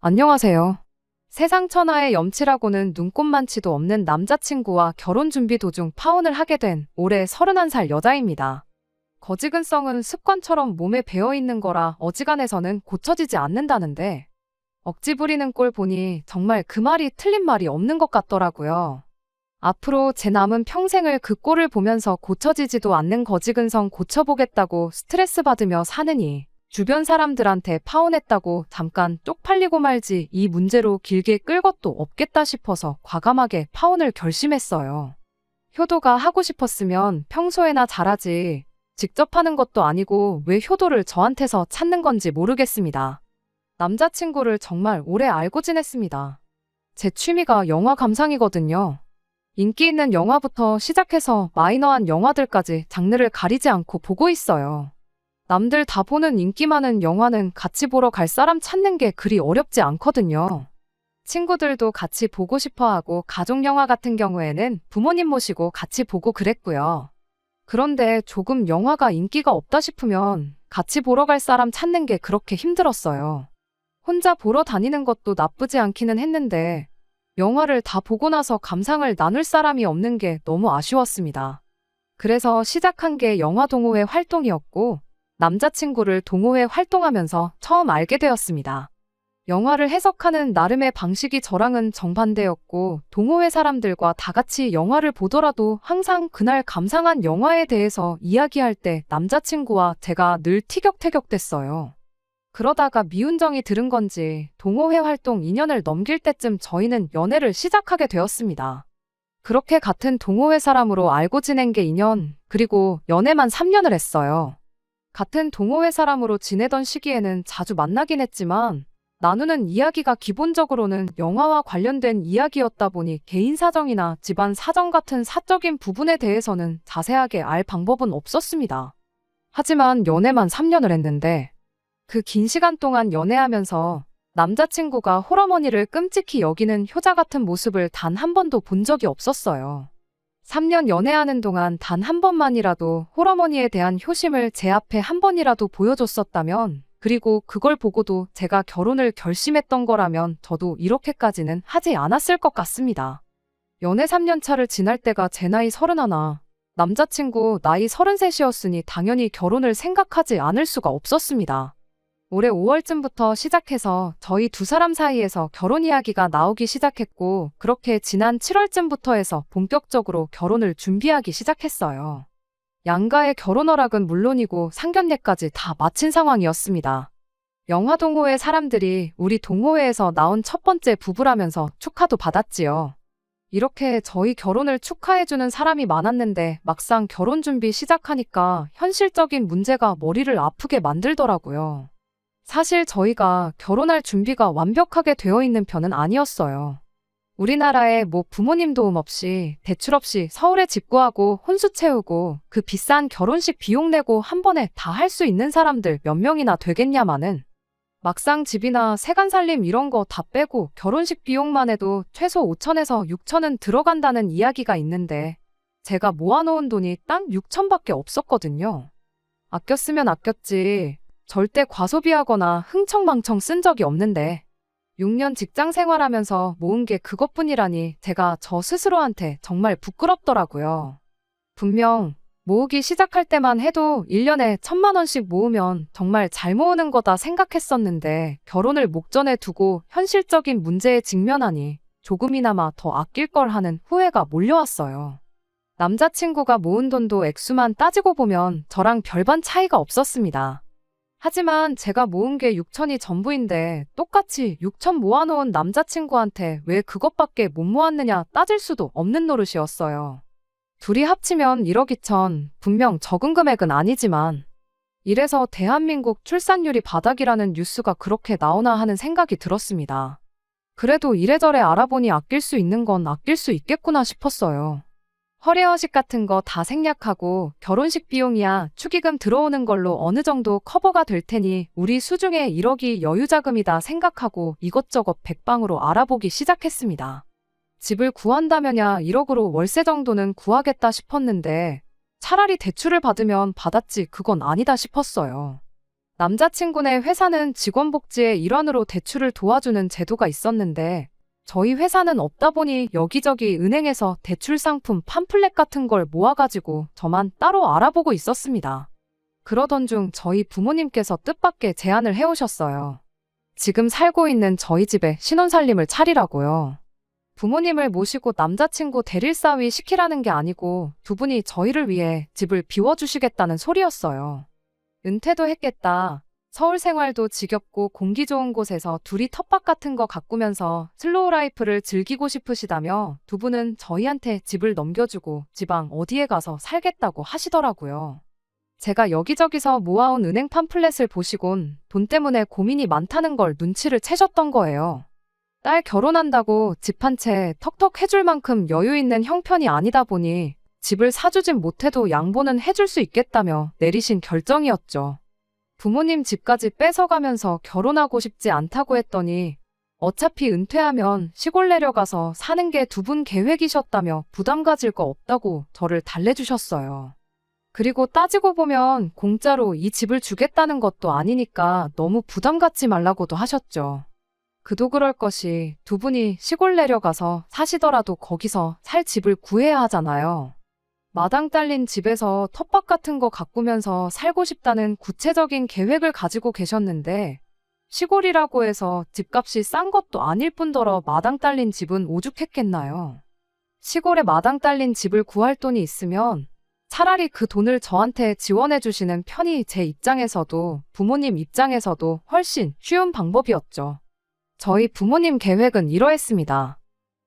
안녕하세요. 세상 천하의 염치라고는 눈꼽만치도 없는 남자친구와 결혼 준비 도중 파혼을 하게 된 올해 31살 여자입니다. 거지근성은 습관처럼 몸에 배어있는 거라 어지간해서는 고쳐지지 않는다는데 억지 부리는 꼴 보니 정말 그 말이 틀린 말이 없는 것 같더라고요. 앞으로 제 남은 평생을 그 꼴을 보면서 고쳐지지도 않는 거지근성 고쳐보겠다고 스트레스 받으며 사느니 주변 사람들한테 파혼했다고 잠깐 쪽팔리고 말지 이 문제로 길게 끌 것도 없겠다 싶어서 과감하게 파혼을 결심했어요. 효도가 하고 싶었으면 평소에나 잘하지. 직접 하는 것도 아니고 왜 효도를 저한테서 찾는 건지 모르겠습니다. 남자친구를 정말 오래 알고 지냈습니다. 제 취미가 영화 감상이거든요. 인기 있는 영화부터 시작해서 마이너한 영화들까지 장르를 가리지 않고 보고 있어요. 남들 다 보는 인기 많은 영화는 같이 보러 갈 사람 찾는 게 그리 어렵지 않거든요. 친구들도 같이 보고 싶어 하고 가족 영화 같은 경우에는 부모님 모시고 같이 보고 그랬고요. 그런데 조금 영화가 인기가 없다 싶으면 같이 보러 갈 사람 찾는 게 그렇게 힘들었어요. 혼자 보러 다니는 것도 나쁘지 않기는 했는데 영화를 다 보고 나서 감상을 나눌 사람이 없는 게 너무 아쉬웠습니다. 그래서 시작한 게 영화 동호회 활동이었고 남자친구를 동호회 활동하면서 처음 알게 되었습니다. 영화를 해석하는 나름의 방식이 저랑은 정반대였고 동호회 사람들과 다 같이 영화를 보더라도 항상 그날 감상한 영화에 대해서 이야기할 때 남자친구와 제가 늘 티격태격됐어요. 그러다가 미운정이 들은 건지 동호회 활동 2년을 넘길 때쯤 저희는 연애를 시작하게 되었습니다. 그렇게 같은 동호회 사람으로 알고 지낸 게 2년, 그리고 연애만 3년을 했어요. 같은 동호회 사람으로 지내던 시기에는 자주 만나긴 했지만 나누는 이야기가 기본적으로는 영화와 관련된 이야기였다 보니 개인 사정이나 집안 사정 같은 사적인 부분에 대해서는 자세하게 알 방법은 없었습니다. 하지만 연애만 3년을 했는데 그 긴 시간 동안 연애하면서 남자친구가 홀어머니를 끔찍히 여기는 효자 같은 모습을 단 한 번도 본 적이 없었어요. 3년 연애하는 동안 단 한 번만이라도 홀어머니에 대한 효심을 제 앞에 한 번이라도 보여줬었다면, 그리고 그걸 보고도 제가 결혼을 결심했던 거라면 저도 이렇게까지는 하지 않았을 것 같습니다. 연애 3년 차를 지날 때가 제 나이 31, 남자친구 나이 33이었으니 당연히 결혼을 생각하지 않을 수가 없었습니다. 올해 5월쯤부터 시작해서 저희 두 사람 사이에서 결혼 이야기가 나오기 시작했고 그렇게 지난 7월쯤부터 해서 본격적으로 결혼을 준비하기 시작했어요. 양가의 결혼 허락은 물론이고 상견례까지 다 마친 상황이었습니다. 영화 동호회 사람들이 우리 동호회에서 나온 첫 번째 부부라면서 축하도 받았지요. 이렇게 저희 결혼을 축하해주는 사람이 많았는데 막상 결혼 준비 시작하니까 현실적인 문제가 머리를 아프게 만들더라고요. 사실 저희가 결혼할 준비가 완벽하게 되어 있는 편은 아니었어요. 우리나라에 부모님 도움 없이 대출 없이 서울에 집 구하고 혼수 채우고 그 비싼 결혼식 비용 내고 한 번에 다 할 수 있는 사람들 몇 명이나 되겠냐마는 막상 집이나 세간 살림 이런 거 다 빼고 결혼식 비용만 해도 최소 5천에서 6천은 들어간다는 이야기가 있는데 제가 모아놓은 돈이 딱 6천밖에 없었거든요. 아껴 쓰면 아꼈지 절대 과소비하거나 흥청망청 쓴 적이 없는데 6년 직장 생활하면서 모은 게 그것뿐이라니 제가 저 스스로한테 정말 부끄럽더라고요. 분명 모으기 시작할 때만 해도 1년에 1,000만 원씩 모으면 정말 잘 모으는 거다 생각했었는데 결혼을 목전에 두고 현실적인 문제에 직면하니 조금이나마 더 아낄 걸 하는 후회가 몰려왔어요. 남자친구가 모은 돈도 액수만 따지고 보면 저랑 별반 차이가 없었습니다. 하지만 제가 모은 게 6천이 전부인데 똑같이 6천 모아놓은 남자친구한테 왜 그것밖에 못 모았느냐 따질 수도 없는 노릇이었어요. 둘이 합치면 1억 2천, 분명 적은 금액은 아니지만 이래서 대한민국 출산율이 바닥이라는 뉴스가 그렇게 나오나 하는 생각이 들었습니다. 그래도 이래저래 알아보니 아낄 수 있는 건 아낄 수 있겠구나 싶었어요. 허례허식 같은 거 다 생략하고 결혼식 비용이야 축의금 들어오는 걸로 어느 정도 커버가 될 테니 우리 수중에 1억이 여유자금이다 생각하고 이것저것 백방으로 알아보기 시작했습니다. 집을 구한다면야 1억으로 월세 정도는 구하겠다 싶었는데 차라리 대출을 받으면 받았지 그건 아니다 싶었어요. 남자친구네 회사는 직원복지의 일환으로 대출을 도와주는 제도가 있었는데 저희 회사는 없다 보니 여기저기 은행에서 대출 상품 팜플렛 같은 걸 모아가지고 저만 따로 알아보고 있었습니다. 그러던 중 저희 부모님께서 뜻밖의 제안을 해오셨어요. 지금 살고 있는 저희 집에 신혼살림을 차리라고요. 부모님을 모시고 남자친구 대릴사위 시키라는 게 아니고 두 분이 저희를 위해 집을 비워주시겠다는 소리였어요. 은퇴도 했겠다. 서울 생활도 지겹고 공기 좋은 곳에서 둘이 텃밭 같은 거 가꾸면서 슬로우 라이프를 즐기고 싶으시다며 두 분은 저희한테 집을 넘겨주고 지방 어디에 가서 살겠다고 하시더라고요. 제가 여기저기서 모아온 은행 팜플렛을 보시곤 돈 때문에 고민이 많다는 걸 눈치를 채셨던 거예요. 딸 결혼한다고 집 한 채 턱턱 해줄 만큼 여유 있는 형편이 아니다 보니 집을 사주진 못해도 양보는 해줄 수 있겠다며 내리신 결정이었죠. 부모님 집까지 뺏어가면서 결혼하고 싶지 않다고 했더니 어차피 은퇴하면 시골 내려가서 사는 게 두 분 계획이셨다며 부담 가질 거 없다고 저를 달래주셨어요. 그리고 따지고 보면 공짜로 이 집을 주겠다는 것도 아니니까 너무 부담 갖지 말라고도 하셨죠. 그도 그럴 것이 두 분이 시골 내려가서 사시더라도 거기서 살 집을 구해야 하잖아요. 마당 딸린 집에서 텃밭 같은 거 가꾸면서 살고 싶다는 구체적인 계획을 가지고 계셨는데 시골이라고 해서 집값이 싼 것도 아닐 뿐더러 마당 딸린 집은 오죽했겠나요. 시골에 마당 딸린 집을 구할 돈이 있으면 차라리 그 돈을 저한테 지원해 주시는 편이 제 입장에서도 부모님 입장에서도 훨씬 쉬운 방법이었죠. 저희 부모님 계획은 이러했습니다.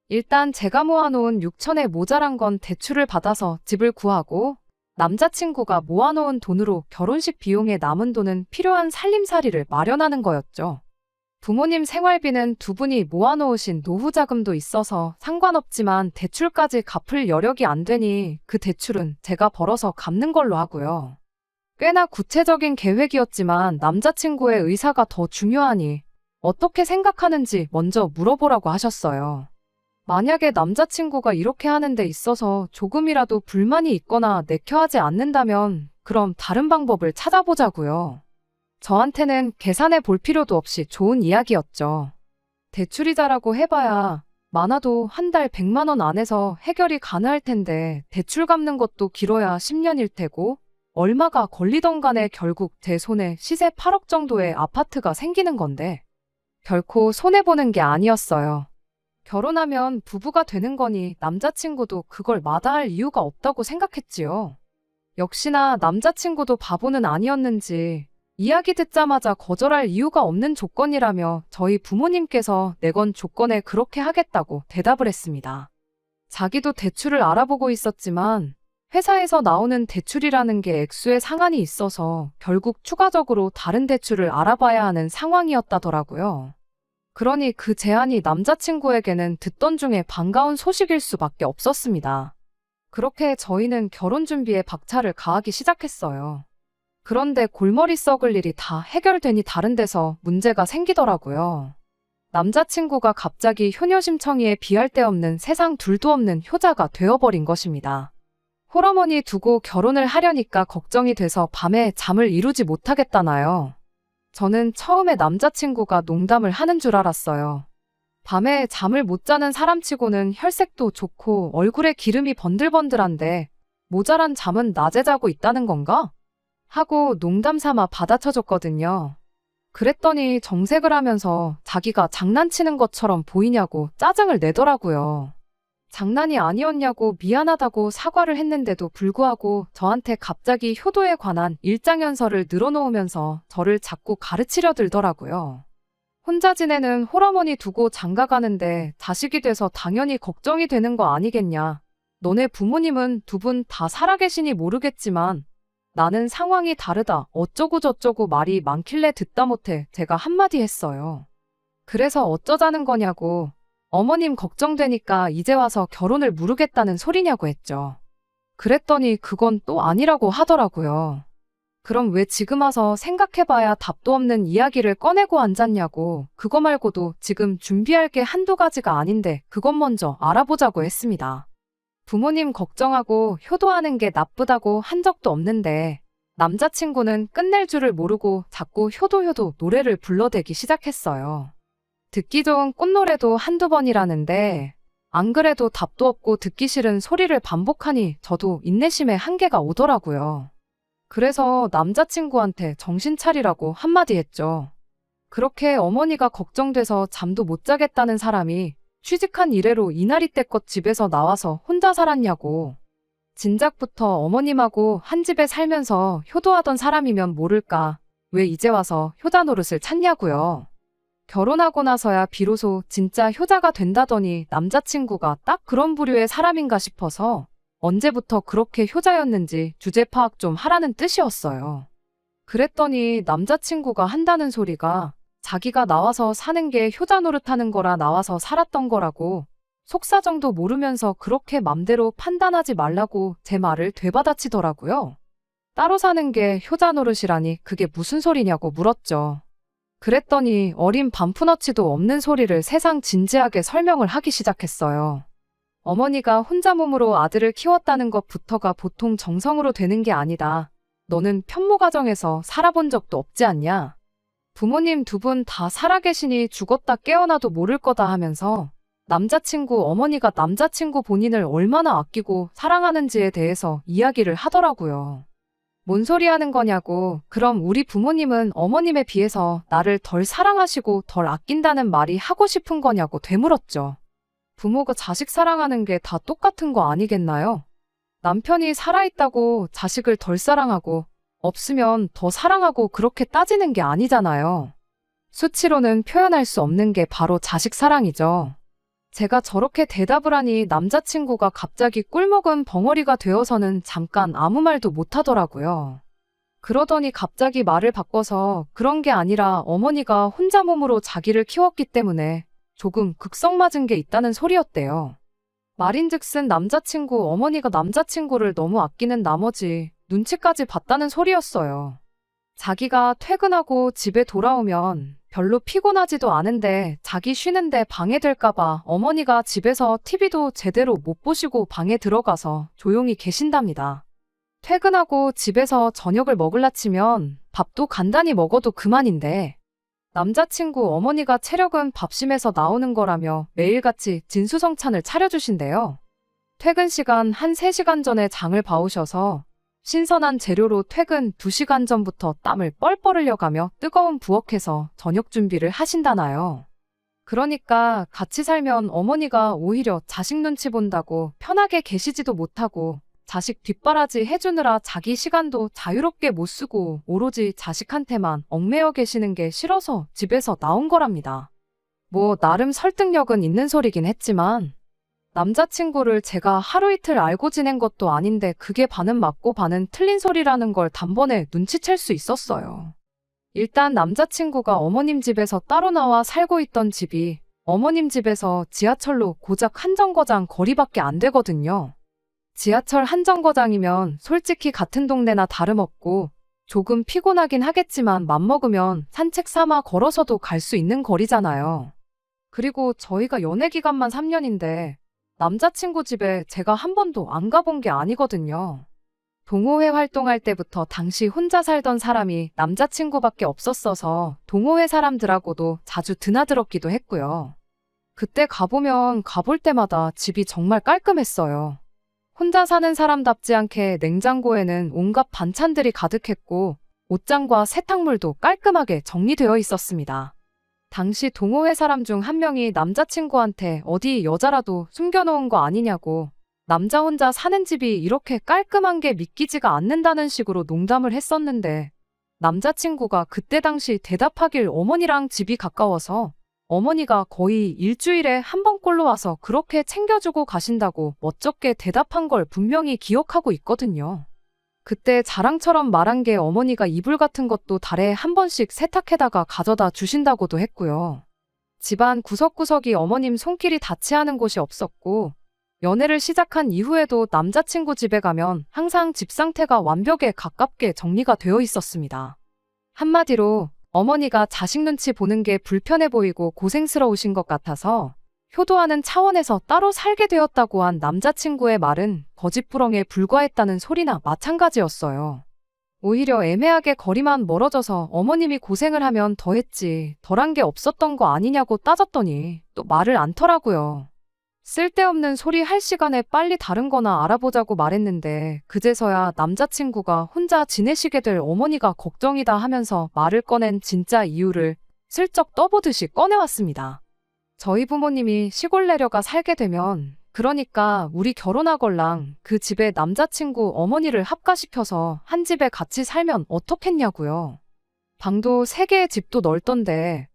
일단 제가 모아놓은 6천에 모자란 건 대출을 받아서 집을 구하고 남자친구가 모아놓은 돈으로 결혼식 비용에 남은 돈은 필요한 살림살이를 마련하는 거였죠. 부모님 생활비는 두 분이 모아놓으신 노후 자금도 있어서 상관없지만 대출까지 갚을 여력이 안 되니 그 대출은 제가 벌어서 갚는 걸로 하고요. 꽤나 구체적인 계획이었지만 남자친구의 의사가 더 중요하니 어떻게 생각하는지 먼저 물어보라고 하셨어요. 만약에 남자친구가 이렇게 하는 데 있어서 조금이라도 불만이 있거나 내켜하지 않는다면 그럼 다른 방법을 찾아보자고요. 저한테는 계산해 볼 필요도 없이 좋은 이야기였죠. 대출이자라고 해봐야 많아도 한 달 100만 원 안에서 해결이 가능할 텐데 대출 갚는 것도 길어야 10년일 테고 얼마가 걸리던 간에 결국 제 손에 시세 8억 정도의 아파트가 생기는 건데 결코 손해보는 게 아니었어요. 결혼하면 부부가 되는 거니 남자친구도 그걸 마다할 이유가 없다고 생각했지요. 역시나 남자친구도 바보는 아니었는지 이야기 듣자마자 거절할 이유가 없는 조건이라며 저희 부모님께서 내건 조건에 그렇게 하겠다고 대답을 했습니다. 자기도 대출을 알아보고 있었지만 회사에서 나오는 대출이라는 게 액수에 상한이 있어서 결국 추가적으로 다른 대출을 알아봐야 하는 상황이었다더라고요. 그러니 그 제안이 남자친구에게는 듣던 중에 반가운 소식일 수밖에 없었습니다. 그렇게 저희는 결혼 준비에 박차를 가하기 시작했어요. 그런데 골머리 썩을 일이 다 해결되니 다른 데서 문제가 생기더라고요. 남자친구가 갑자기 효녀심청이에 비할 데 없는 세상 둘도 없는 효자가 되어버린 것입니다. 홀어머니 두고 결혼을 하려니까 걱정이 돼서 밤에 잠을 이루지 못하겠다나요. 저는 처음에 남자친구가 농담을 하는 줄 알았어요. 밤에 잠을 못 자는 사람치고는 혈색도 좋고 얼굴에 기름이 번들번들한데 모자란 잠은 낮에 자고 있다는 건가? 하고 농담 삼아 받아쳐줬거든요. 그랬더니 정색을 하면서 자기가 장난치는 것처럼 보이냐고 짜증을 내더라고요. 장난이 아니었냐고 미안하다고 사과를 했는데도 불구하고 저한테 갑자기 효도에 관한 일장연설을 늘어놓으면서 저를 자꾸 가르치려 들더라고요. 혼자 지내는 홀어머니 두고 장가가는데 자식이 돼서 당연히 걱정이 되는 거 아니겠냐. 너네 부모님은 두 분 다 살아계시니 모르겠지만 나는 상황이 다르다 어쩌고 저쩌고 말이 많길래 듣다 못해 제가 한마디 했어요. 그래서 어쩌자는 거냐고. 어머님 걱정되니까 이제 와서 결혼을 무르겠다는 소리냐고 했죠. 그랬더니 그건 또 아니라고 하더라고요. 그럼 왜 지금 와서 생각해봐야 답도 없는 이야기를 꺼내고 앉았냐고. 그거 말고도 지금 준비할 게 한두 가지가 아닌데 그것 먼저 알아보자고 했습니다. 부모님 걱정하고 효도하는 게 나쁘다고 한 적도 없는데 남자친구는 끝낼 줄을 모르고 자꾸 효도효도 노래를 불러대기 시작했어요. 듣기 좋은 꽃노래도 한두 번이라는데 안 그래도 답도 없고 듣기 싫은 소리를 반복하니 저도 인내심에 한계가 오더라고요. 그래서 남자친구한테 정신 차리라고 한마디 했죠. 그렇게 어머니가 걱정돼서 잠도 못 자겠다는 사람이 취직한 이래로 이날이때껏 집에서 나와서 혼자 살았냐고. 진작부터 어머님하고 한 집에 살면서 효도하던 사람이면 모를까 왜 이제 와서 효자 노릇을 찾냐고요. 결혼하고 나서야 비로소 진짜 효자가 된다더니 남자친구가 딱 그런 부류의 사람인가 싶어서 언제부터 그렇게 효자였는지 주제 파악 좀 하라는 뜻이었어요. 그랬더니 남자친구가 한다는 소리가 자기가 나와서 사는 게 효자 노릇하는 거라 나와서 살았던 거라고 속사정도 모르면서 그렇게 맘대로 판단하지 말라고 제 말을 되받아치더라고요. 따로 사는 게 효자 노릇이라니 그게 무슨 소리냐고 물었죠. 그랬더니 어린 반푼어치도 없는 소리를 세상 진지하게 설명을 하기 시작했어요. 어머니가 혼자 몸으로 아들을 키웠다는 것부터가 보통 정성으로 되는 게 아니다. 너는 편모 가정에서 살아본 적도 없지 않냐? 부모님 두 분 다 살아계시니 죽었다 깨어나도 모를 거다 하면서 남자친구 어머니가 남자친구 본인을 얼마나 아끼고 사랑하는지에 대해서 이야기를 하더라고요. 뭔 소리 하는 거냐고. 그럼 우리 부모님은 어머님에 비해서 나를 덜 사랑하시고 덜 아낀다는 말이 하고 싶은 거냐고 되물었죠. 부모가 자식 사랑하는 게 다 똑같은 거 아니겠나요? 남편이 살아있다고 자식을 덜 사랑하고 없으면 더 사랑하고 그렇게 따지는 게 아니잖아요. 수치로는 표현할 수 없는 게 바로 자식 사랑이죠. 제가 저렇게 대답을 하니 남자친구가 갑자기 꿀먹은 벙어리가 되어서는 잠깐 아무 말도 못하더라고요. 그러더니 갑자기 말을 바꿔서 그런 게 아니라 어머니가 혼자 몸으로 자기를 키웠기 때문에 조금 극성맞은 게 있다는 소리였대요. 말인즉슨 남자친구 어머니가 남자친구를 너무 아끼는 나머지 눈치까지 봤다는 소리였어요. 자기가 퇴근하고 집에 돌아오면 별로 피곤하지도 않은데 자기 쉬는데 방해될까봐 어머니가 집에서 TV도 제대로 못 보시고 방에 들어가서 조용히 계신답니다. 퇴근하고 집에서 저녁을 먹을라 치면 밥도 간단히 먹어도 그만인데 남자친구 어머니가 체력은 밥심에서 나오는 거라며 매일같이 진수성찬을 차려주신대요. 퇴근 시간 한 3시간 전에 장을 봐오셔서 신선한 재료로 퇴근 2시간 전부터 땀을 뻘뻘 흘려가며 뜨거운 부엌에서 저녁 준비를 하신다나요. 그러니까 같이 살면 어머니가 오히려 자식 눈치 본다고 편하게 계시지도 못하고 자식 뒷바라지 해주느라 자기 시간도 자유롭게 못 쓰고 오로지 자식한테만 얽매여 계시는 게 싫어서 집에서 나온 거랍니다. 뭐 나름 설득력은 있는 소리긴 했지만 남자친구를 제가 하루 이틀 알고 지낸 것도 아닌데 그게 반은 맞고 반은 틀린 소리라는 걸 단번에 눈치챌 수 있었어요. 일단 남자친구가 어머님 집에서 따로 나와 살고 있던 집이 어머님 집에서 지하철로 고작 한 정거장 거리밖에 안 되거든요. 지하철 한 정거장이면 솔직히 같은 동네나 다름없고 조금 피곤하긴 하겠지만 맘먹으면 산책 삼아 걸어서도 갈 수 있는 거리잖아요. 그리고 저희가 연애 기간만 3년인데 남자친구 집에 제가 한 번도 안 가본 게 아니거든요. 동호회 활동할 때부터 당시 혼자 살던 사람이 남자친구밖에 없었어서 동호회 사람들하고도 자주 드나들었기도 했고요. 그때 가보면 가볼 때마다 집이 정말 깔끔했어요. 혼자 사는 사람답지 않게 냉장고에는 온갖 반찬들이 가득했고 옷장과 세탁물도 깔끔하게 정리되어 있었습니다. 당시 동호회 사람 중 한 명이 남자친구한테 어디 여자라도 숨겨놓은 거 아니냐고 남자 혼자 사는 집이 이렇게 깔끔한 게 믿기지가 않는다는 식으로 농담을 했었는데 남자친구가 그때 당시 대답하길 어머니랑 집이 가까워서 어머니가 거의 일주일에 한 번꼴로 와서 그렇게 챙겨주고 가신다고 멋쩍게 대답한 걸 분명히 기억하고 있거든요. 그때 자랑처럼 말한 게 어머니가 이불 같은 것도 달에 한 번씩 세탁해다가 가져다 주신다고도 했고요. 집안 구석구석이 어머님 손길이 닿지 않은 곳이 없었고 연애를 시작한 이후에도 남자친구 집에 가면 항상 집 상태가 완벽에 가깝게 정리가 되어 있었습니다. 한마디로 어머니가 자식 눈치 보는 게 불편해 보이고 고생스러우신 것 같아서 효도하는 차원에서 따로 살게 되었다고 한 남자친구의 말은 거짓부렁에 불과했다는 소리나 마찬가지였어요. 오히려 애매하게 거리만 멀어져서 어머님이 고생을 하면 더했지 덜한 게 없었던 거 아니냐고 따졌더니 또 말을 않더라고요. 쓸데없는 소리 할 시간에 빨리 다른 거나 알아보자고 말했는데 그제서야 남자친구가 혼자 지내시게 될 어머니가 걱정이다 하면서 말을 꺼낸 진짜 이유를 슬쩍 떠보듯이 꺼내왔습니다. 저희 부모님이 시골 내려가 살게 되면 그러니까 우리 결혼하걸랑 그 집에 남자친구 어머니를 합가시켜서 한 집에 같이 살면 어떻겠냐고요. 방도 3개의 집도 넓던데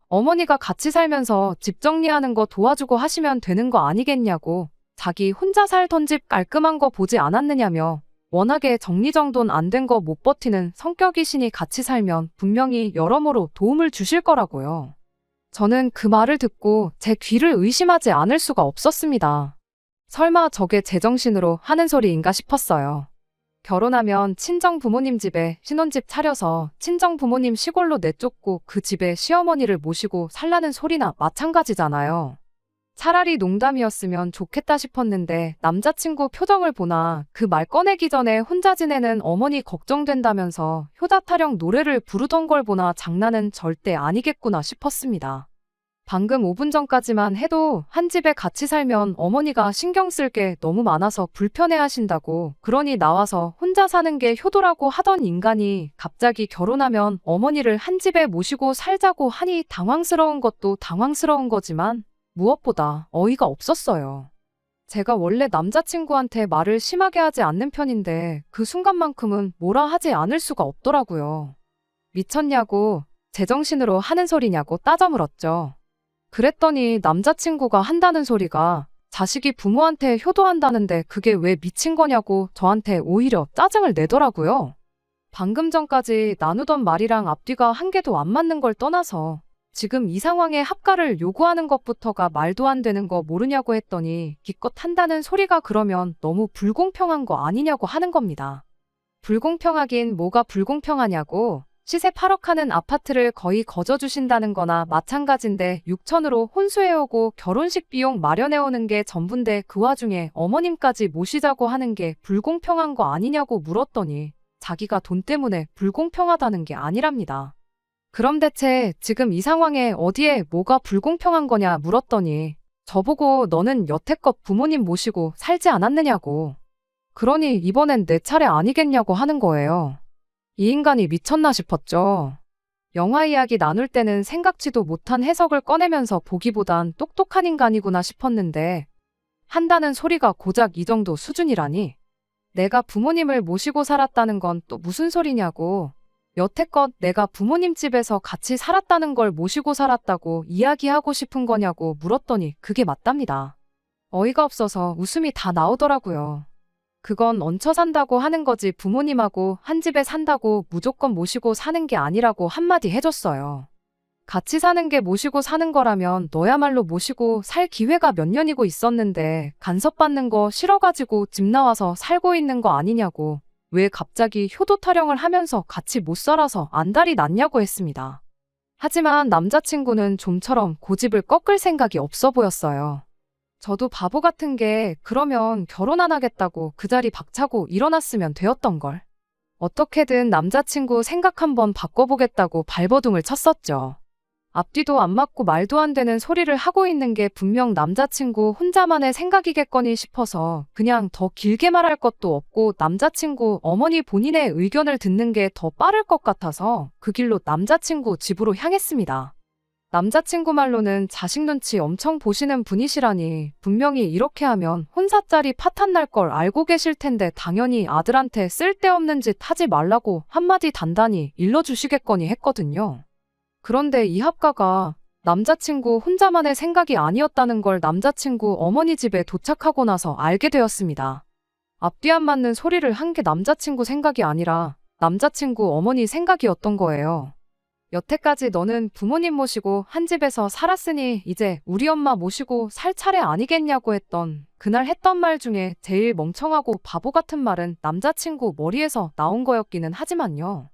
어머니가 같이 살면서 집 정리하는 거 도와주고 하시면 되는 거 아니겠냐고 자기 혼자 살던 집 깔끔한 거 보지 않았느냐며 워낙에 정리정돈 안 된 거 못 버티는 성격이시니 같이 살면 분명히 여러모로 도움을 주실 거라고요. 저는 그 말을 듣고 제 귀를 의심하지 않을 수가 없었습니다. 설마 저게 제정신으로 하는 소리인가 싶었어요. 결혼하면 친정 부모님 집에 신혼집 차려서 친정 부모님 시골로 내쫓고 그 집에 시어머니를 모시고 살라는 소리나 마찬가지잖아요. 차라리 농담이었으면 좋겠다 싶었는데 남자친구 표정을 보나 그 말 꺼내기 전에 혼자 지내는 어머니 걱정된다면서 효다 타령 노래를 부르던 걸 보나 장난은 절대 아니겠구나 싶었습니다. 방금 5분 전까지만 해도 한 집에 같이 살면 어머니가 신경 쓸 게 너무 많아서 불편해하신다고 그러니 나와서 혼자 사는 게 효도라고 하던 인간이 갑자기 결혼하면 어머니를 한 집에 모시고 살자고 하니 당황스러운 것도 당황스러운 거지만 무엇보다 어이가 없었어요. 제가 원래 남자친구한테 말을 심하게 하지 않는 편인데 그 순간만큼은 뭐라 하지 않을 수가 없더라고요. 미쳤냐고, 제정신으로 하는 소리냐고 따져 물었죠. 그랬더니 남자친구가 한다는 소리가 자식이 부모한테 효도한다는데 그게 왜 미친 거냐고 저한테 오히려 짜증을 내더라고요. 방금 전까지 나누던 말이랑 앞뒤가 한 개도 안 맞는 걸 떠나서 지금 이 상황에 합가를 요구하는 것부터가 말도 안 되는 거 모르냐고 했더니 기껏 한다는 소리가 그러면 너무 불공평한 거 아니냐고 하는 겁니다. 불공평하긴 뭐가 불공평하냐고. 시세 8억 하는 아파트를 거의 거저주신다는 거나 마찬가지인데 6천으로 혼수해오고 결혼식 비용 마련해오는 게 전부인데 그 와중에 어머님까지 모시자고 하는 게 불공평한 거 아니냐고 물었더니 자기가 돈 때문에 불공평하다는 게 아니랍니다. 그럼 대체 지금 이 상황에 어디에 뭐가 불공평한 거냐 물었더니 저보고 너는 여태껏 부모님 모시고 살지 않았느냐고. 그러니 이번엔 내 차례 아니겠냐고 하는 거예요. 이 인간이 미쳤나 싶었죠. 영화 이야기 나눌 때는 생각지도 못한 해석을 꺼내면서 보기보단 똑똑한 인간이구나 싶었는데 한다는 소리가 고작 이 정도 수준이라니. 내가 부모님을 모시고 살았다는 건 또 무슨 소리냐고. 여태껏 내가 부모님 집에서 같이 살았다는 걸 모시고 살았다고 이야기하고 싶은 거냐고 물었더니 그게 맞답니다. 어이가 없어서 웃음이 다 나오더라고요. 그건 얹혀 산다고 하는 거지 부모님하고 한 집에 산다고 무조건 모시고 사는 게 아니라고 한마디 해줬어요. 같이 사는 게 모시고 사는 거라면 너야말로 모시고 살 기회가 몇 년이고 있었는데 간섭받는 거 싫어가지고 집 나와서 살고 있는 거 아니냐고. 왜 갑자기 효도 타령을 하면서 같이 못 살아서 안달이 났냐고 했습니다. 하지만 남자친구는 좀처럼 고집을 꺾을 생각이 없어 보였어요. 저도 바보 같은 게 그러면 결혼 안 하겠다고 그 자리 박차고 일어났으면 되었던걸. 어떻게든 남자친구 생각 한번 바꿔보겠다고 발버둥을 쳤었죠. 앞뒤도 안 맞고 말도 안 되는 소리를 하고 있는 게 분명 남자친구 혼자만의 생각이겠거니 싶어서 그냥 더 길게 말할 것도 없고 남자친구 어머니 본인의 의견을 듣는 게 더 빠를 것 같아서 그 길로 남자친구 집으로 향했습니다. 남자친구 말로는 자식 눈치 엄청 보시는 분이시라니 분명히 이렇게 하면 혼사짜리 파탄 날 걸 알고 계실 텐데 당연히 아들한테 쓸데없는 짓 하지 말라고 한마디 단단히 일러주시겠거니 했거든요. 그런데 이 합가가 남자친구 혼자만의 생각이 아니었다는 걸 남자친구 어머니 집에 도착하고 나서 알게 되었습니다. 앞뒤 안 맞는 소리를 한 게 남자친구 생각이 아니라 남자친구 어머니 생각이었던 거예요. 여태까지 너는 부모님 모시고 한 집에서 살았으니 이제 우리 엄마 모시고 살 차례 아니겠냐고 했던 그날 했던 말 중에 제일 멍청하고 바보 같은 말은 남자친구 머리에서 나온 거였기는 하지만요.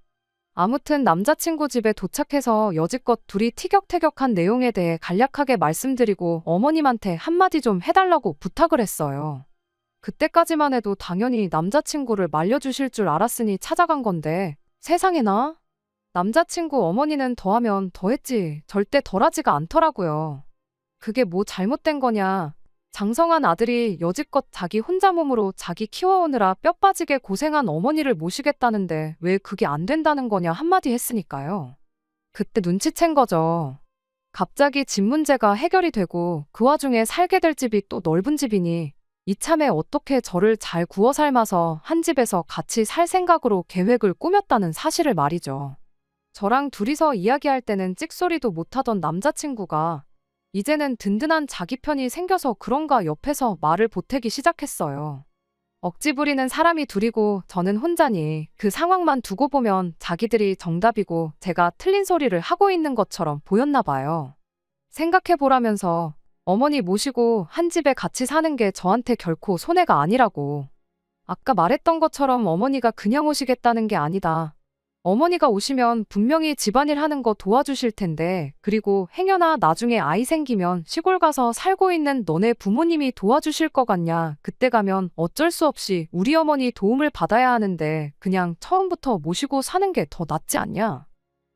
아무튼 남자친구 집에 도착해서 여지껏 둘이 티격태격한 내용에 대해 간략하게 말씀드리고 어머님한테 한마디 좀 해달라고 부탁을 했어요. 그때까지만 해도 당연히 남자친구를 말려주실 줄 알았으니 찾아간 건데 세상에나? 남자친구 어머니는 더하면 더했지 절대 덜하지가 않더라고요. 그게 뭐 잘못된 거냐. 장성한 아들이 여지껏 자기 혼자 몸으로 자기 키워오느라 뼈 빠지게 고생한 어머니를 모시겠다는데 왜 그게 안 된다는 거냐 한마디 했으니까요. 그때 눈치챈 거죠. 갑자기 집 문제가 해결이 되고 그 와중에 살게 될 집이 또 넓은 집이니 이참에 어떻게 저를 잘 구워 삶아서 한 집에서 같이 살 생각으로 계획을 꾸몄다는 사실을 말이죠. 저랑 둘이서 이야기할 때는 찍소리도 못하던 남자친구가 이제는 든든한 자기 편이 생겨서 그런가 옆에서 말을 보태기 시작했어요. 억지 부리는 사람이 둘이고 저는 혼자니 그 상황만 두고 보면 자기들이 정답이고 제가 틀린 소리를 하고 있는 것처럼 보였나 봐요. 생각해보라면서 어머니 모시고 한 집에 같이 사는 게 저한테 결코 손해가 아니라고. 아까 말했던 것처럼 어머니가 그냥 오시겠다는 게 아니다. 어머니가 오시면 분명히 집안일 하는 거 도와주실 텐데, 그리고 행여나 나중에 아이 생기면 시골 가서 살고 있는 너네 부모님이 도와주실 것 같냐. 그때 가면 어쩔 수 없이 우리 어머니 도움을 받아야 하는데 그냥 처음부터 모시고 사는 게 더 낫지 않냐.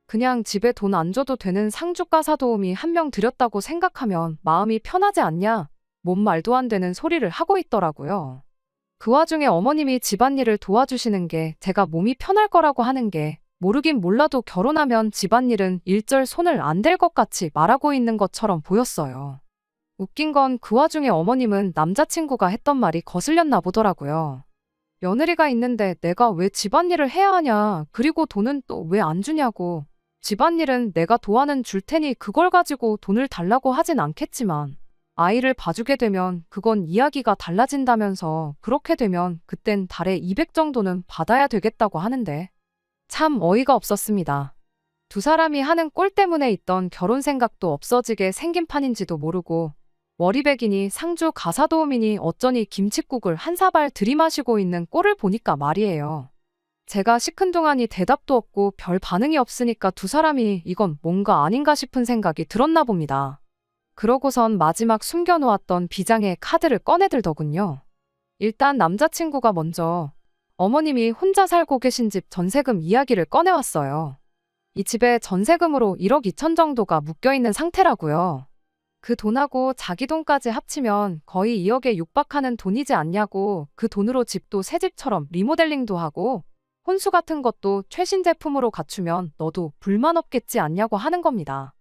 그냥 집에 돈 안 줘도 되는 상주가사 도우미 한 명 들였다고 생각하면 마음이 편하지 않냐. 뭔 말도 안 되는 소리를 하고 있더라고요. 그 와중에 어머님이 집안일을 도와주시는 게 제가 몸이 편할 거라고 하는 게 모르긴 몰라도 결혼하면 집안일은 일절 손을 안 댈 것 같이 말하고 있는 것처럼 보였어요. 웃긴 건 그 와중에 어머님은 남자친구가 했던 말이 거슬렸나 보더라고요. 며느리가 있는데 내가 왜 집안일을 해야 하냐. 그리고 돈은 또 왜 안 주냐고. 집안일은 내가 도와는 줄 테니 그걸 가지고 돈을 달라고 하진 않겠지만 아이를 봐주게 되면 그건 이야기가 달라진다면서 그렇게 되면 그땐 달에 200 정도는 받아야 되겠다고 하는데 참 어이가 없었습니다. 두 사람이 하는 꼴 때문에 있던 결혼 생각도 없어지게 생긴 판인지도 모르고 월이백이니 상주 가사도우미니 어쩌니 김칫국을 한 사발 들이마시고 있는 꼴을 보니까 말이에요. 제가 시큰둥하니 대답도 없고 별 반응이 없으니까 두 사람이 이건 뭔가 아닌가 싶은 생각이 들었나 봅니다. 그러고선 마지막 숨겨놓았던 비장의 카드를 꺼내들더군요. 일단 남자친구가 먼저 어머님이 혼자 살고 계신 집 전세금 이야기를 꺼내왔어요. 이 집에 전세금으로 1억 2천 정도가 묶여있는 상태라고요. 그 돈하고 자기 돈까지 합치면 거의 2억에 육박하는 돈이지 않냐고. 그 돈으로 집도 새 집처럼 리모델링도 하고 혼수 같은 것도 최신 제품으로 갖추면 너도 불만 없겠지 않냐고 하는 겁니다.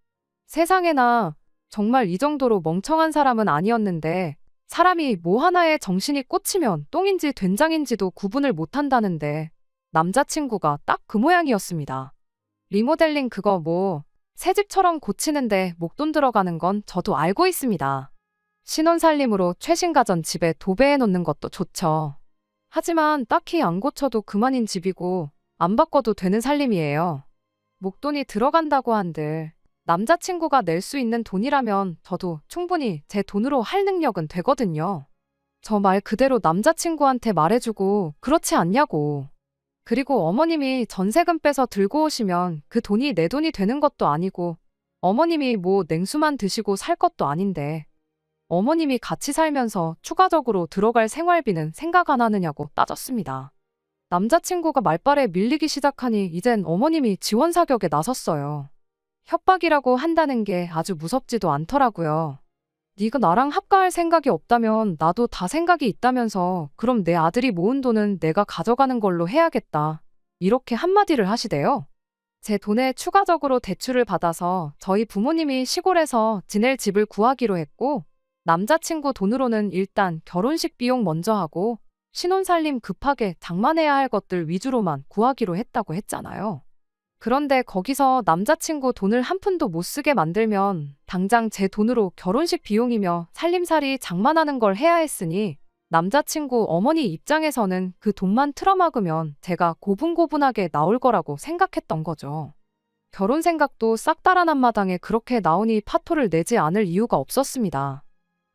세상에나 정말 이 정도로 멍청한 사람은 아니었는데 사람이 뭐 하나에 정신이 꽂히면 똥인지 된장인지도 구분을 못한다는데 남자친구가 딱 그 모양이었습니다. 리모델링 그거 뭐 새 집처럼 고치는데 목돈 들어가는 건 저도 알고 있습니다. 신혼살림으로 최신 가전 집에 도배해 놓는 것도 좋죠. 하지만 딱히 안 고쳐도 그만인 집이고 안 바꿔도 되는 살림이에요. 목돈이 들어간다고 한들 남자친구가 낼 수 있는 돈이라면 저도 충분히 제 돈으로 할 능력은 되거든요. 저 말 그대로 남자친구한테 말해주고 그렇지 않냐고. 그리고 어머님이 전세금 빼서 들고 오시면 그 돈이 내 돈이 되는 것도 아니고 어머님이 뭐 냉수만 드시고 살 것도 아닌데 어머님이 같이 살면서 추가적으로 들어갈 생활비는 생각 안 하느냐고 따졌습니다. 남자친구가 말발에 밀리기 시작하니 이젠 어머님이 지원 사격에 나섰어요. 협박이라고 한다는 게 아주 무섭지도 않더라고요. 네가 나랑 합가할 생각이 없다면 나도 다 생각이 있다면서 그럼 내 아들이 모은 돈은 내가 가져가는 걸로 해야겠다. 이렇게 한마디를 하시대요. 제 돈에 추가적으로 대출을 받아서 저희 부모님이 시골에서 지낼 집을 구하기로 했고 남자친구 돈으로는 일단 결혼식 비용 먼저 하고 신혼살림 급하게 장만해야 할 것들 위주로만 구하기로 했다고 했잖아요. 그런데 거기서 남자친구 돈을 한 푼도 못 쓰게 만들면 당장 제 돈으로 결혼식 비용이며 살림살이 장만하는 걸 해야 했으니 남자친구 어머니 입장에서는 그 돈만 틀어막으면 제가 고분고분하게 나올 거라고 생각했던 거죠. 결혼 생각도 싹 달아난 마당에 그렇게 나오니 파토를 내지 않을 이유가 없었습니다.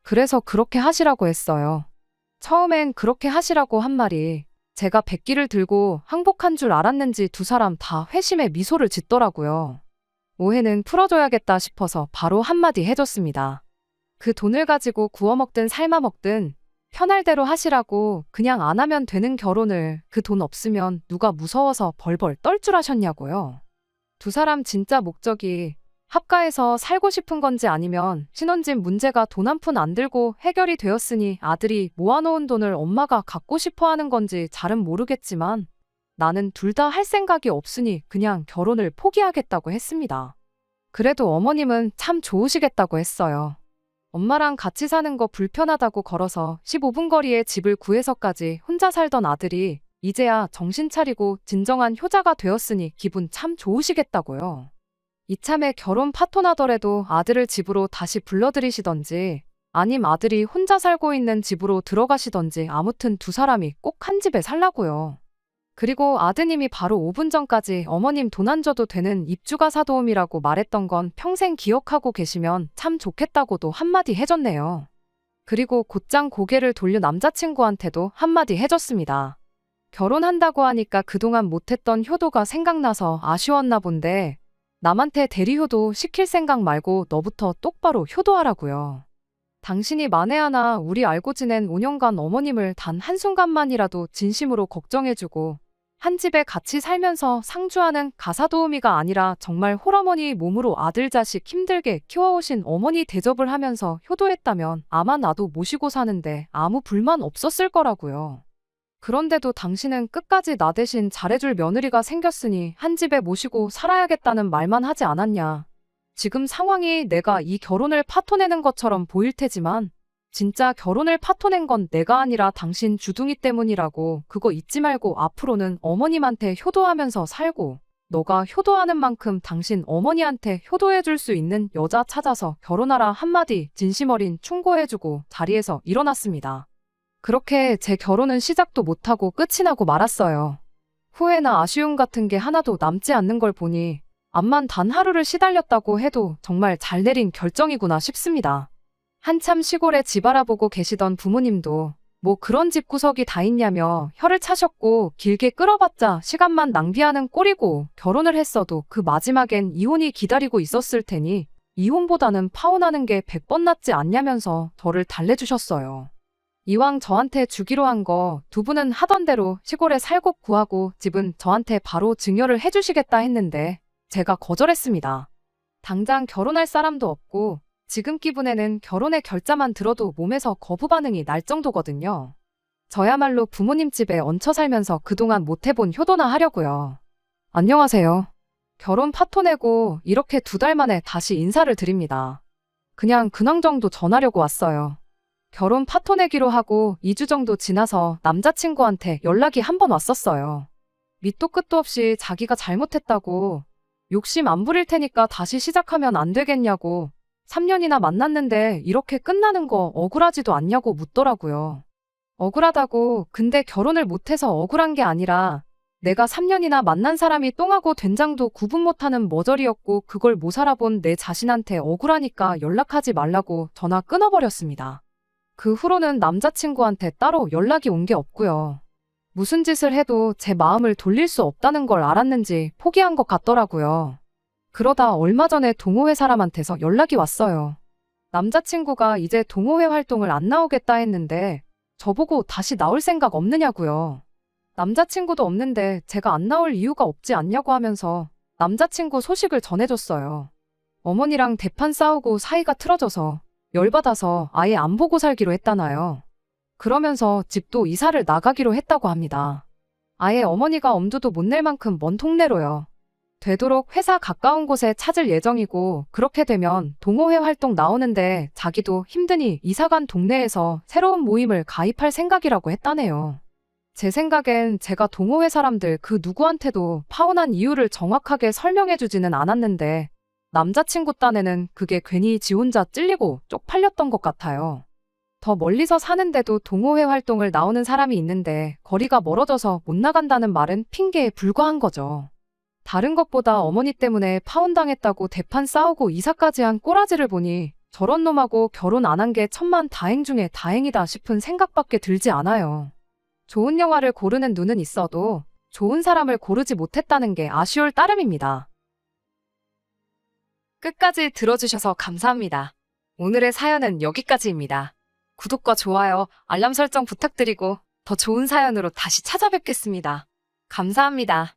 그래서 그렇게 하시라고 했어요. 처음엔 그렇게 하시라고 한 말이 제가 백기를 들고 항복한 줄 알았는지 두 사람 다 회심의 미소를 짓더라고요. 오해는 풀어줘야겠다 싶어서 바로 한마디 해줬습니다. 그 돈을 가지고 구워 먹든 삶아 먹든 편할 대로 하시라고 그냥 안 하면 되는 결혼을 그 돈 없으면 누가 무서워서 벌벌 떨 줄 아셨냐고요. 두 사람 진짜 목적이 합가해서 살고 싶은 건지 아니면 신혼집 문제가 돈 한 푼 안 들고 해결이 되었으니 아들이 모아놓은 돈을 엄마가 갖고 싶어 하는 건지 잘은 모르겠지만 나는 둘 다 할 생각이 없으니 그냥 결혼을 포기하겠다고 했습니다. 그래도 어머님은 참 좋으시겠다고 했어요. 엄마랑 같이 사는 거 불편하다고 걸어서 15분 거리에 집을 구해서까지 혼자 살던 아들이 이제야 정신 차리고 진정한 효자가 되었으니 기분 참 좋으시겠다고요. 이참에 결혼 파토나더라도 아들을 집으로 다시 불러들이시던지 아님 아들이 혼자 살고 있는 집으로 들어가시던지 아무튼 두 사람이 꼭 한 집에 살라고요. 그리고 아드님이 바로 5분 전까지 어머님 돈 안 줘도 되는 입주가 사도움이라고 말했던 건 평생 기억하고 계시면 참 좋겠다고도 한마디 해줬네요. 그리고 곧장 고개를 돌려 남자친구한테도 한마디 해줬습니다. 결혼한다고 하니까 그동안 못했던 효도가 생각나서 아쉬웠나 본데 남한테 대리효도 시킬 생각 말고 너부터 똑바로 효도하라고요. 당신이 만에 하나 우리 알고 지낸 5년간 어머님을 단 한순간만이라도 진심으로 걱정해주고 한 집에 같이 살면서 상주하는 가사도우미가 아니라 정말 홀어머니 몸으로 아들 자식 힘들게 키워오신 어머니 대접을 하면서 효도했다면 아마 나도 모시고 사는데 아무 불만 없었을 거라고요. 그런데도 당신은 끝까지 나 대신 잘해줄 며느리가 생겼으니 한 집에 모시고 살아야겠다는 말만 하지 않았냐. 지금 상황이 내가 이 결혼을 파토내는 것처럼 보일 테지만 진짜 결혼을 파토낸 건 내가 아니라 당신 주둥이 때문이라고 그거 잊지 말고 앞으로는 어머님한테 효도하면서 살고 너가 효도하는 만큼 당신 어머니한테 효도해줄 수 있는 여자 찾아서 결혼하라 한마디 진심 어린 충고해주고 자리에서 일어났습니다. 그렇게 제 결혼은 시작도 못하고 끝이 나고 말았어요. 후회나 아쉬움 같은 게 하나도 남지 않는 걸 보니 암만 단 하루를 시달렸다고 해도 정말 잘 내린 결정이구나 싶습니다. 한참 시골에 집 알아보고 계시던 부모님도 뭐 그런 집구석이 다 있냐며 혀를 차셨고 길게 끌어봤자 시간만 낭비하는 꼴이고 결혼을 했어도 그 마지막엔 이혼이 기다리고 있었을 테니 이혼보다는 파혼하는 게 100번 낫지 않냐면서 저를 달래주셨어요. 이왕 저한테 주기로 한 거 두 분은 하던 대로 시골에 살곳 구하고 집은 저한테 바로 증여를 해주시겠다 했는데 제가 거절했습니다. 당장 결혼할 사람도 없고 지금 기분에는 결혼의 결자만 들어도 몸에서 거부 반응이 날 정도거든요. 저야말로 부모님 집에 얹혀 살면서 그동안 못 해본 효도나 하려고요. 안녕하세요. 결혼 파토내고 이렇게 2달 만에 다시 인사를 드립니다. 그냥 근황 정도 전하려고 왔어요. 결혼 파토내기로 하고 2주 정도 지나서 남자친구한테 연락이 한 번 왔었어요. 밑도 끝도 없이 자기가 잘못했다고 욕심 안 부릴 테니까 다시 시작하면 안 되겠냐고 3년이나 만났는데 이렇게 끝나는 거 억울하지도 않냐고 묻더라고요. 억울하다고 근데 결혼을 못해서 억울한 게 아니라 내가 3년이나 만난 사람이 똥하고 된장도 구분 못하는 머저리였고 그걸 못 살아본 내 자신한테 억울하니까 연락하지 말라고 전화 끊어버렸습니다. 그 후로는 남자친구한테 따로 연락이 온 게 없고요. 무슨 짓을 해도 제 마음을 돌릴 수 없다는 걸 알았는지 포기한 것 같더라고요. 그러다 얼마 전에 동호회 사람한테서 연락이 왔어요. 남자친구가 이제 동호회 활동을 안 나오겠다 했는데 저보고 다시 나올 생각 없느냐고요. 남자친구도 없는데 제가 안 나올 이유가 없지 않냐고 하면서 남자친구 소식을 전해줬어요. 어머니랑 대판 싸우고 사이가 틀어져서 열받아서 아예 안 보고 살기로 했다나요. 그러면서 집도 이사를 나가기로 했다고 합니다. 아예 어머니가 엄두도 못 낼 만큼 먼 동네로요. 되도록 회사 가까운 곳에 찾을 예정이고 그렇게 되면 동호회 활동 나오는데 자기도 힘드니 이사간 동네에서 새로운 모임을 가입할 생각이라고 했다네요. 제 생각엔 제가 동호회 사람들 그 누구한테도 파혼한 이유를 정확하게 설명해주지는 않았는데 남자친구 딴에는 그게 괜히 지 혼자 찔리고 쪽팔렸던 것 같아요. 더 멀리서 사는데도 동호회 활동을 나오는 사람이 있는데 거리가 멀어져서 못 나간다는 말은 핑계에 불과한 거죠. 다른 것보다 어머니 때문에 파혼당했다고 대판 싸우고 이사까지 한 꼬라지를 보니 저런 놈하고 결혼 안 한 게 천만 다행 중에 다행이다 싶은 생각밖에 들지 않아요. 좋은 영화를 고르는 눈은 있어도 좋은 사람을 고르지 못했다는 게 아쉬울 따름입니다. 끝까지 들어주셔서 감사합니다. 오늘의 사연은 여기까지입니다. 구독과 좋아요, 알람 설정 부탁드리고 더 좋은 사연으로 다시 찾아뵙겠습니다. 감사합니다.